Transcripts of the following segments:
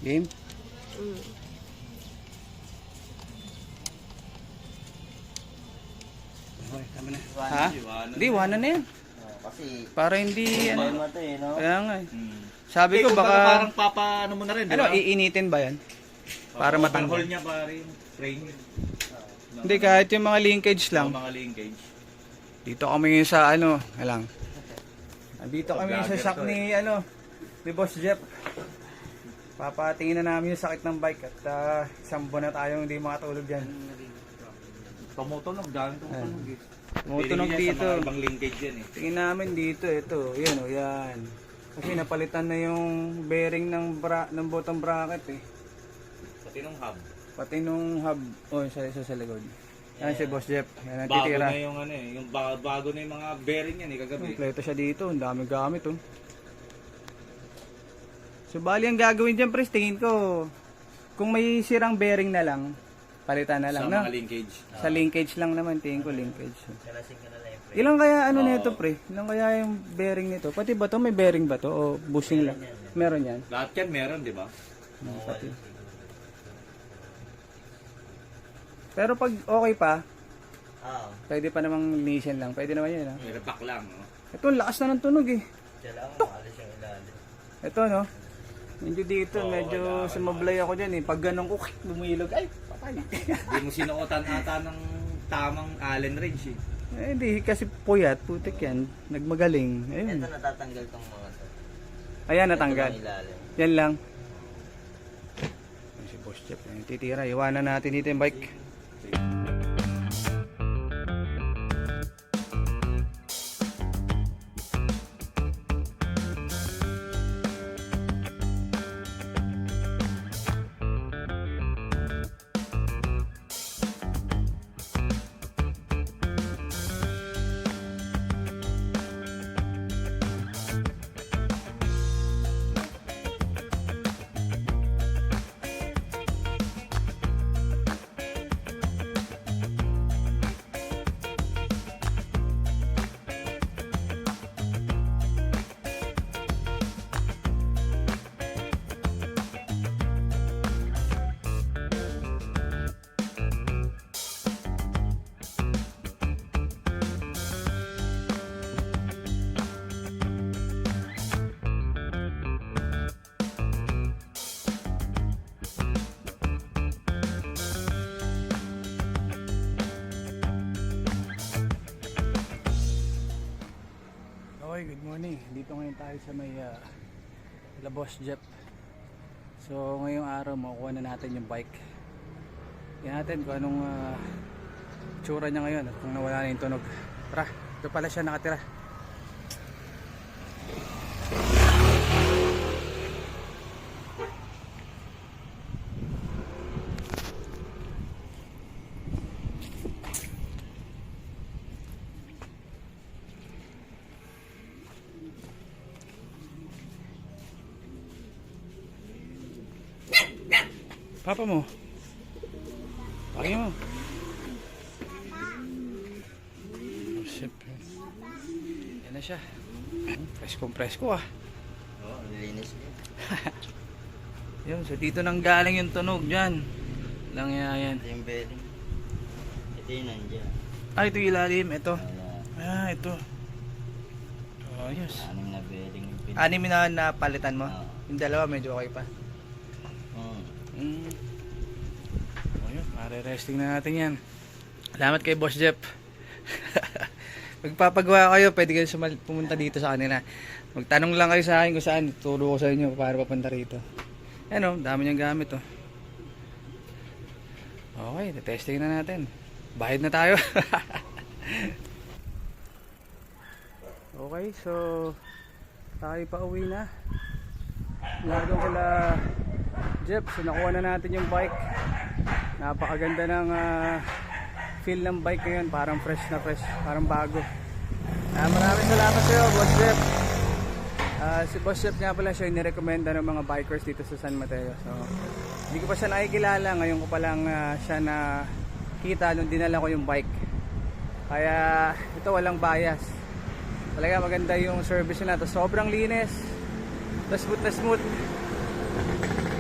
Game? Okay, tama na. Ha? Hindi, iwanan na yan. Kasi Para hindi, ano. problema to eh, no? Kaya nga eh. Sabi ko baka, parang papaano mo na rin, di ano, ba? iinitin ba yan? Para matanggal. Overhaul niya pare yung frame. Hindi, kahit yung mga linkage lang. Mga linkage. Dito kami ngayon sa ano, alang. Dito kami sa shop ni ano, ni Boss Jeff. Papatingin na namin yung sakit ng bike at isang buwan na tayong hindi makatulog dyan. Tumutunog, dahil tumutunog eh. Tumutunog Pili niya dito. sa mga ibang linkage yan eh. Tingin namin dito, ito, yan o, yan. Kasi napalitan na yung bearing ng bottom bracket eh. Pati nung hub. Pati nung hub, oh, isa sa likod. Yan si Boss Jeff, yan ang Bago titira. na yung ano eh, yung bago na yung mga bearing yan eh kagabi. Kompleto siya dito, ang dami gamit oh. So bali ang gagawin dyan pres, tingin ko, kung may sirang bearing na lang, palitan na lang, Sa no? mga linkage. Sa linkage lang naman, tingin ko linkage. Kalasing ka na lang yung Ilang kaya ano nito pre? Ilang kaya yung bearing nito? Pati ba to may bearing ba to o bushing lang? Meron yan. Lahat yan meron, di ba? Pati. Pero pag okay pa, pwede pa namang linisin lang. Pwede naman yun, ha? May repack lang, no? Ito, ang lakas na ng tunog eh. Diyan lang, maalis yung ilalim. Ito, no? Medyo dito, medyo sumablay ako dyan eh. Pag ganun ko, bumilog, ay, patay. Hindi mo sinuotan ata ng tamang Allen wrench eh. Eh, hindi, kasi puyat, putik yan. Nagmagaling. Ayun. Ito natatanggal tong mga to. Ayan, natanggal. Ito lang ilalim. Yan lang. Ayan si Boss Jeff, yung titira. Iwanan natin dito yung bike. Okay, good morning. Dito ngayon tayo sa may La Boss Jeep. So ngayong araw makukuha na natin yung bike. Tingnan natin kung anong tsura niya ngayon at kung nawala na yung tunog. Tara, ito pala siya nakatira. Papa mo. Pagi mo. Oh, shit. Yan na siya. Presko ah. Oo, nilinis ko. Yun, so dito nang galing yung tunog dyan. Lang yan. Ito yung bearing. Ito yung nandiyan. Ah, ito yung ilalim. Ito. Wala. Ah, ito. Oh, yes. Anim na bearing yung pin. Anim na napalitan mo? Oo. Yung dalawa medyo okay pa. Hmm. O yun, mare-resting na natin yan. Salamat kay Boss Jeff. Magpapagawa kayo, pwede kayo pumunta dito sa kanila. Magtanong lang kayo sa akin kung saan. Turo ko sa inyo para papunta rito. Yan o, dami niyang gamit o. Okay, testing na natin. Bahid na tayo. Okay, so tayo pa uwi na. Lagong sila Jeff, so nakuha na natin yung bike. Napakaganda ng feel ng bike ngayon, parang fresh na fresh, parang bago. Maraming salamat sa iyo, Boss Jeff. Si Boss Jeff nga pala siya yung nirekomenda ng mga bikers dito sa San Mateo. So, hindi ko pa siya nakikilala, ngayon ko pa lang siya nakita nung dinala ko yung bike. Kaya ito walang bias. Talaga maganda yung service nila. Sobrang linis. Smooth na smooth.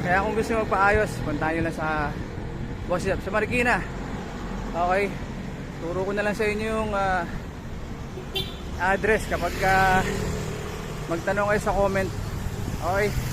Kaya kung gusto nyo magpaayos, puntahan nyo lang sa Boss Jeff sa Marikina. Okay, turo ko na lang sa inyo yung address kapag magtanong kayo sa comment. Okay.